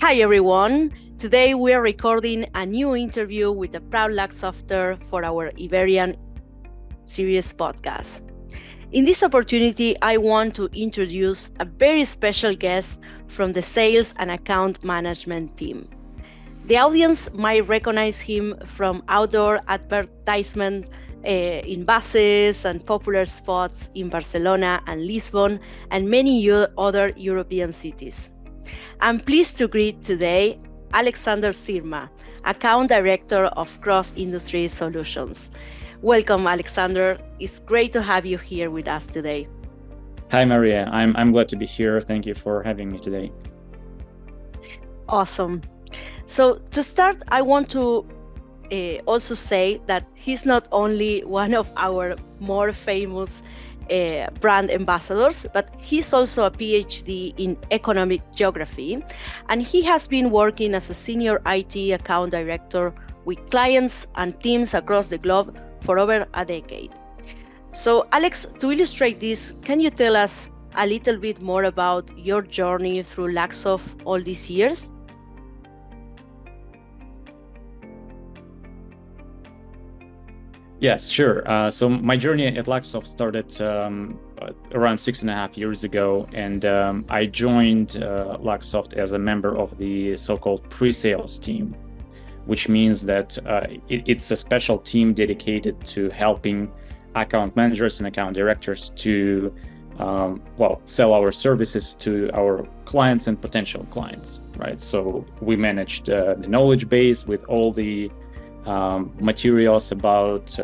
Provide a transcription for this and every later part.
Hi everyone. Today we are recording a new interview with a proud Luxofter for our Iberian series podcast. In this opportunity, I want to introduce a very special guest from the sales and account management team. The audience might recognize him from outdoor advertisement in buses and popular spots in Barcelona and Lisbon and many other European cities. I'm pleased to greet today Alexander Zhirma, Account Director of Cross Industry Solutions. Welcome, Alexander. It's great to have you here with us today. Hi, Maria. I'm glad to be here. Thank you for having me today. Awesome. So to start, I want to also say that he's not only one of our more famous brand ambassadors, but he's also a PhD in economic geography, and he has been working as a senior IT account director with clients and teams across the globe for over a decade. So, Alex, to illustrate this, can you tell us a little bit more about your journey through Luxoft all these years? Yes, sure. So my journey at Luxoft started around 6.5 years ago, and I joined Luxoft as a member of the so-called pre-sales team, which means that it's a special team dedicated to helping account managers and account directors to sell our services to our clients and potential clients, right? So we managed the knowledge base with all the materials about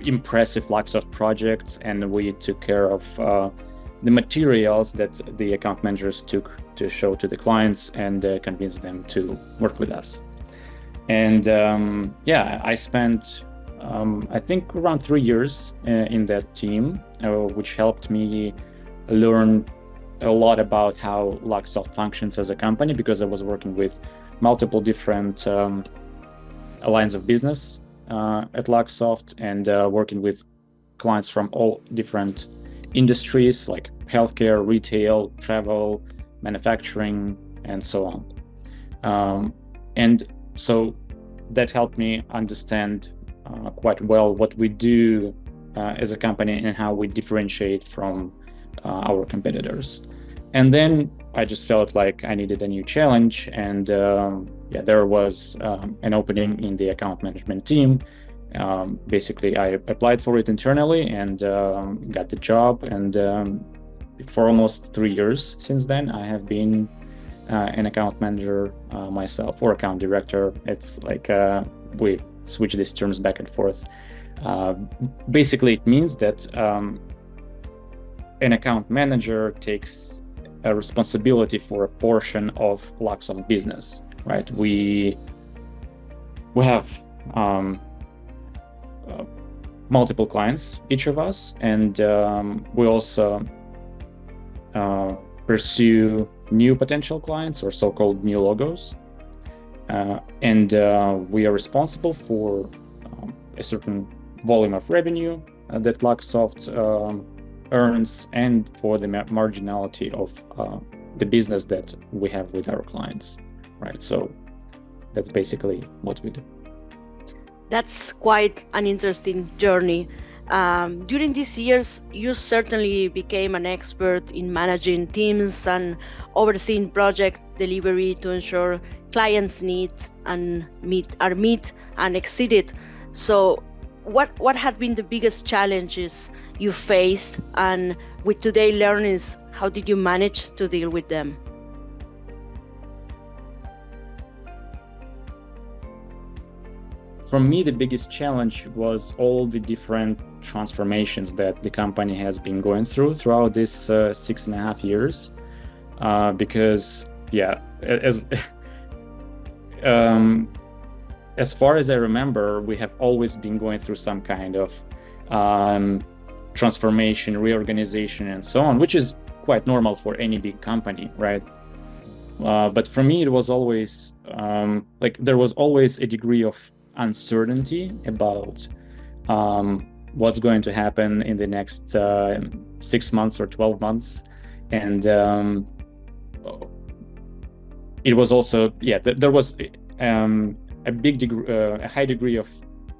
impressive Luxoft projects, and we took care of the materials that the account managers took to show to the clients and convince them to work with us. And I spent I think around 3 years in that team, which helped me learn a lot about how Luxoft functions as a company, because I was working with multiple different lines of business at Luxoft, and working with clients from all different industries like healthcare, retail, travel, manufacturing, and so on. And so that helped me understand quite well what we do as a company and how we differentiate from our competitors. And then I just felt like I needed a new challenge, and there was an opening in the account management team. Basically, I applied for it internally and got the job. And for almost 3 years since then, I have been an account manager myself, or account director. It's like we switch these terms back and forth. Basically, it means that an account manager takes a responsibility for a portion of Luxoft business, right? We have multiple clients, each of us, and we also pursue new potential clients, or so-called new logos. And we are responsible for a certain volume of revenue that Luxoft earns, and for the marginality of the business that we have with our clients, right? So that's basically what we do. That's quite an interesting journey. During these years, you certainly became an expert in managing teams and overseeing project delivery to ensure clients' needs are met and exceeded. So, what have been the biggest challenges you faced, and with today's learnings, how did you manage to deal with them? For me, the biggest challenge was all the different transformations that the company has been going throughout this 6.5 years. Because, as far as I remember, we have always been going through some kind of transformation, reorganization, and so on, which is quite normal for any big company, right? But for me, it was always there was always a degree of uncertainty about what's going to happen in the next 6 months or 12 months. And it was also, there was a high degree of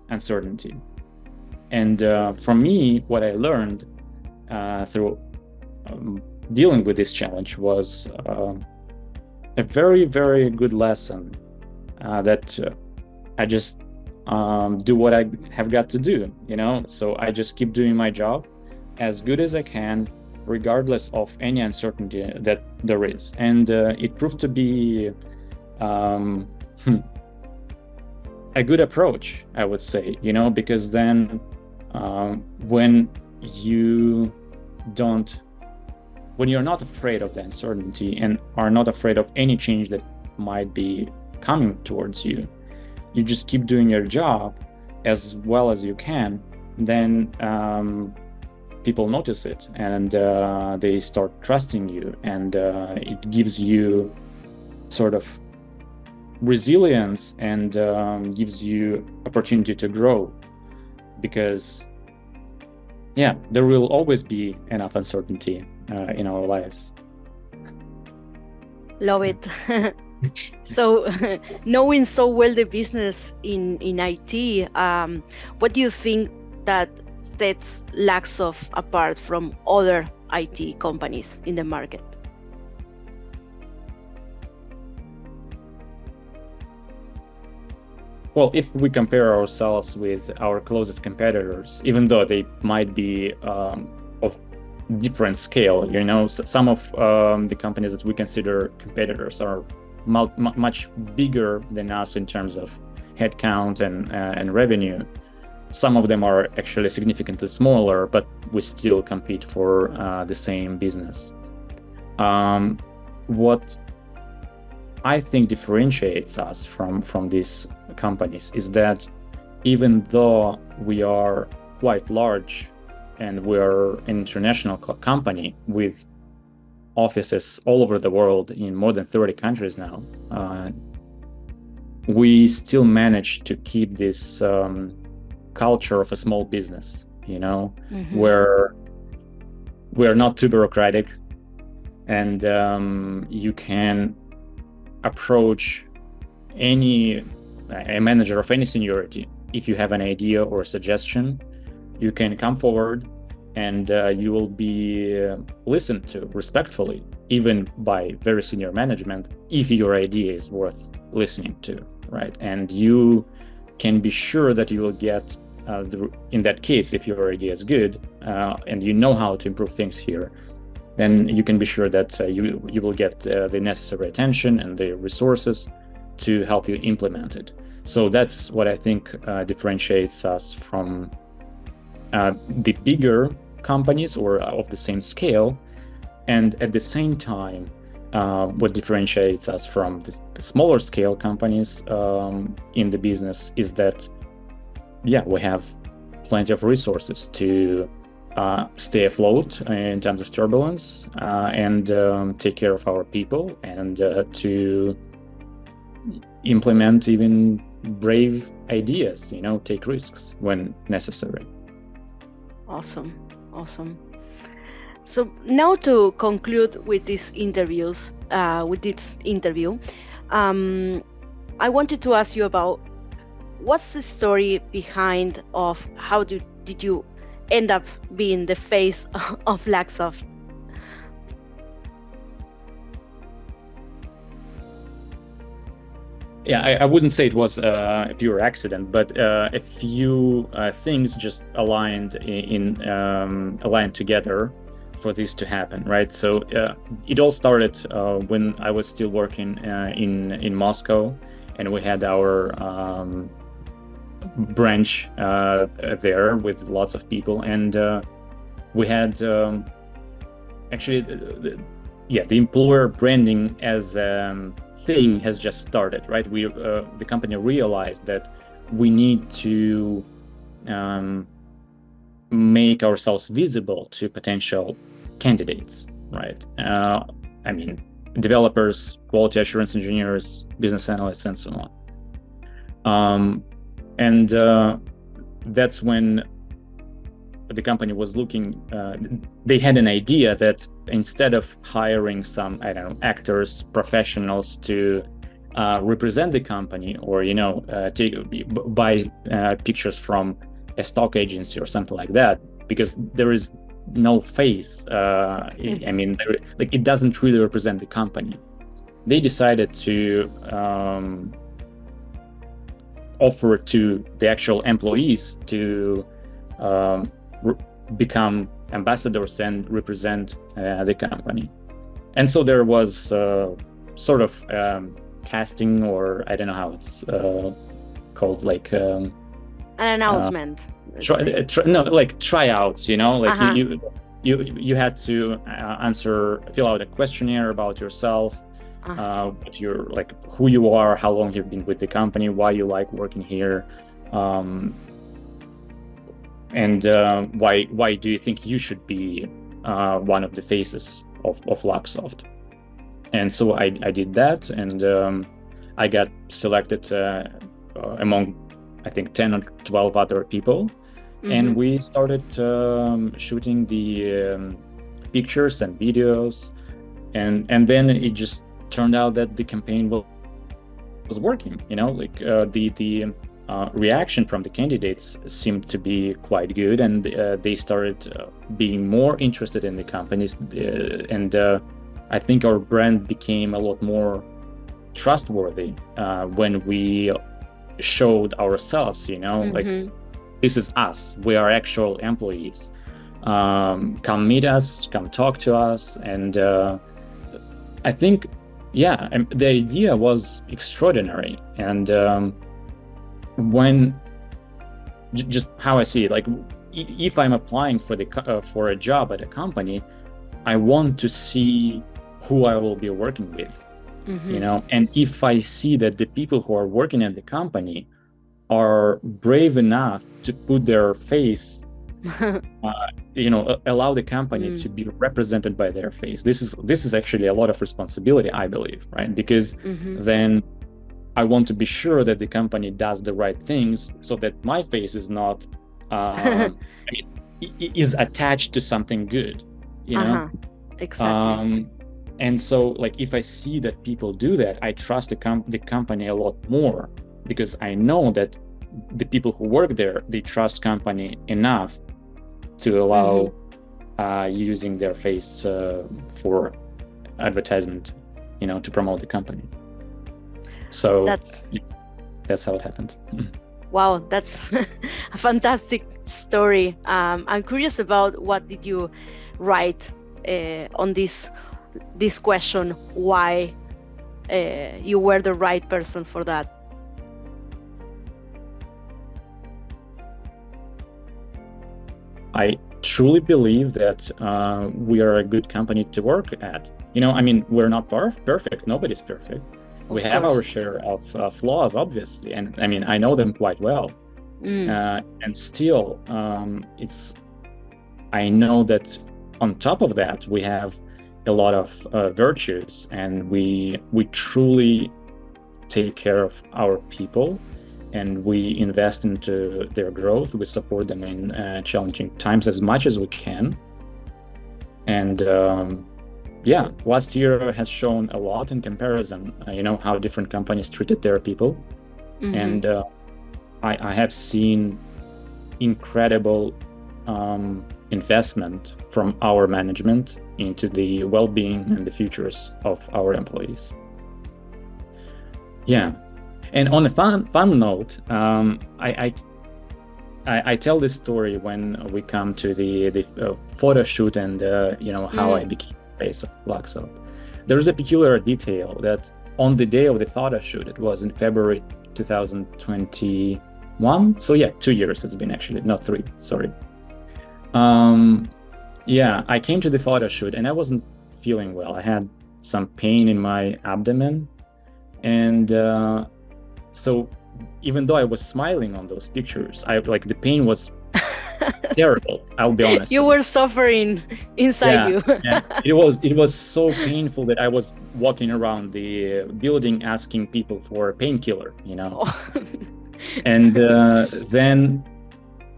uncertainty. And for me, what I learned through dealing with this challenge was a very, very good lesson that I just do what I have got to do, So I just keep doing my job as good as I can, regardless of any uncertainty that there is. And it proved to be a good approach, I would say, because then when you're not afraid of the uncertainty and are not afraid of any change that might be coming towards you, you just keep doing your job as well as you can, then people notice it and they start trusting you, and it gives you sort of resilience and gives you opportunity to grow, because there will always be enough uncertainty in our lives. Love it. So knowing so well the business in IT, what do you think that sets Luxoft apart from other IT companies in the market? Well, if we compare ourselves with our closest competitors, even though they might be of different scale, some of the companies that we consider competitors are much bigger than us in terms of headcount and revenue. Some of them are actually significantly smaller, but we still compete for the same business. What I think differentiates us from these companies is that even though we are quite large and we're an international company with offices all over the world in more than 30 countries now, we still manage to keep this culture of a small business, where we're not too bureaucratic, and you can approach a manager of any seniority. If you have an idea or a suggestion, you can come forward and you will be listened to respectfully, even by very senior management, if your idea is worth listening to, right? And you can be sure that you will get, in that case, if your idea is good and you know how to improve things here, then you can be sure that you will get the necessary attention and the resources to help you implement it. So that's what I think differentiates us from the bigger companies or of the same scale. And at the same time, what differentiates us from the smaller scale companies in the business is that, we have plenty of resources to stay afloat in terms of turbulence and take care of our people and to implement even brave ideas, take risks when necessary. Awesome. So now to conclude with this interview, I wanted to ask you about what's the story behind of how did you end up being the face of Luxoft? Yeah, I wouldn't say it was a pure accident, but a few things just aligned together for this to happen, right? So it all started when I was still working in Moscow, and we had our branch there with lots of people, and we had actually the employer branding as thing has just started, right? We the company realized that we need to make ourselves visible to potential candidates, right? I mean, developers, quality assurance engineers, business analysts, and so on. And that's when the company was looking, they had an idea that instead of hiring some, I don't know, actors, professionals to represent the company, or buy pictures from a stock agency or something like that, because there is no face. I mean, like, it doesn't really represent the company. They decided to offer to the actual employees to become ambassadors and represent the company. And so there was sort of casting, or I don't know how it's called, like an announcement. Like tryouts, like you had to fill out a questionnaire about yourself, what you're like, who you are, how long you've been with the company, why you like working here, and why do you think you should be one of the faces of Luxoft. And so I did that, and I got selected among, I think, 10 or 12 other people. And we started shooting the pictures and videos, and then it just turned out that the campaign was working. Like the reaction from the candidates seemed to be quite good, and they started being more interested in the companies, and I think our brand became a lot more trustworthy when we showed ourselves, like, this is us, we are actual employees, come meet us, come talk to us. And I think, the idea was extraordinary. And when, just how I see it, like, if I'm applying for a job at a company, I want to see who I will be working with, and if I see that the people who are working at the company are brave enough to put their face, allow the company to be represented by their face. This is actually a lot of responsibility, I believe, right? Because then I want to be sure that the company does the right things, so that my face is not is attached to something good, Exactly. And so, like, if I see that people do that, I trust the company a lot more, because I know that the people who work there, they trust company enough to allow using their face for advertisement, to promote the company. So that's how it happened. Wow, that's a fantastic story. I'm curious about what did you write on this question, why you were the right person for that. I truly believe that we are a good company to work at. I mean, we're not perfect. Nobody's perfect. We have our share of flaws, obviously, and I mean, I know them quite well. And still, I know that on top of that, we have a lot of virtues, and we truly take care of our people, and we invest into their growth. We support them in challenging times as much as we can. And last year has shown a lot in comparison, how different companies treated their people. And I have seen incredible investment from our management into the well-being and the futures of our employees. And on a fun note, I tell this story when we come to the photo shoot, and how I became the face of Luxoft. There's a peculiar detail that on the day of the photo shoot, it was in February 2021. So 2 years it's been, actually, not 3. Sorry. I came to the photo shoot and I wasn't feeling well. I had some pain in my abdomen, and so even though I was smiling on those pictures, the pain was terrible. I'll be honest. You were suffering inside you. It was so painful that I was walking around the building asking people for a painkiller, And then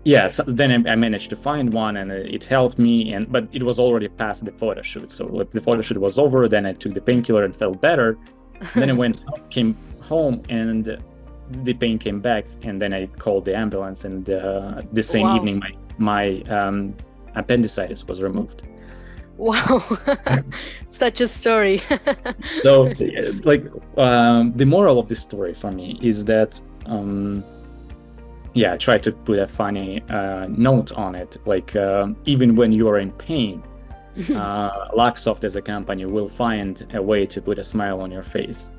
yeah, so then I managed to find one, and it helped me. But it was already past the photo shoot. So like, the photo shoot was over. Then I took the painkiller and felt better. Then I came home, and the pain came back. And then I called the ambulance, and the same Wow. evening, my appendicitis was removed. Wow. Such a story. So, like, the moral of this story for me is that, yeah, I try to put a funny note on it. Like, even when you are in pain, Luxoft as a company will find a way to put a smile on your face.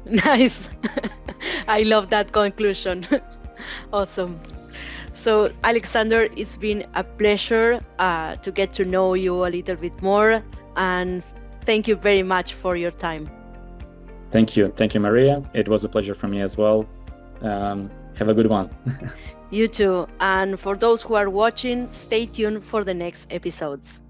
Nice. I love that conclusion. Awesome. So, Alexander, it's been a pleasure to get to know you a little bit more. And thank you very much for your time. Thank you. Thank you, Maria. It was a pleasure for me as well. Have a good one. You too. And for those who are watching, stay tuned for the next episodes.